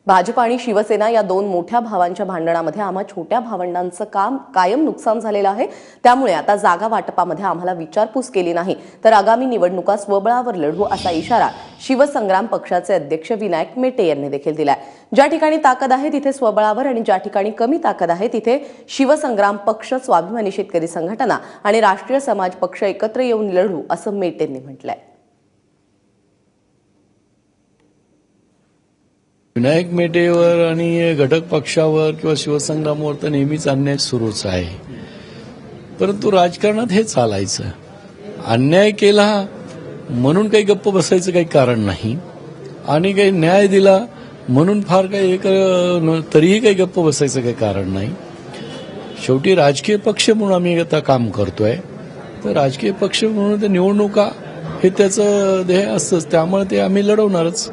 भाजप आणि शिवसेना या दोन मोठ्या भावांच्या भांडणामध्ये आम्हा छोट्या भावंडांचं कायम नुकसान झालेलं आहे। त्यामुळे आता जागा वाटपामध्ये आम्हाला विचारपूस केली नाही तर आगामी निवडणुका स्वबळावर लढू असा इशारा शिवसंग्राम पक्षाचे अध्यक्ष विनायक मेटे यांनी देखील दिलाय। ज्या ठिकाणी ताकद आहे तिथे स्वबळावर आणि ज्या ठिकाणी कमी ताकद आहे तिथे शिवसंग्राम पक्ष, स्वाभिमानी शेतकरी संघटना आणि राष्ट्रीय समाज पक्ष एकत्र येऊन लढू असं मेटेंनी म्हटलंय। विनायक मेटेवर आणि घटक पक्षावर किंवा शिवसंग्रामवर तर नेहमीच अन्याय सुरूच आहे, परंतु राजकारणात हे चालायचं। अन्याय केला म्हणून काही गप्प बसायचं काही कारण नाही आणि काही न्याय दिला म्हणून फार काही तरीही काही गप्प बसायचं काही कारण नाही। शेवटी राजकीय पक्ष म्हणून आम्ही आता काम करतोय, तर राजकीय पक्ष म्हणून ते निवडणुका हे त्याचं ध्येय असतंच, त्यामुळे ते आम्ही लढवणारच।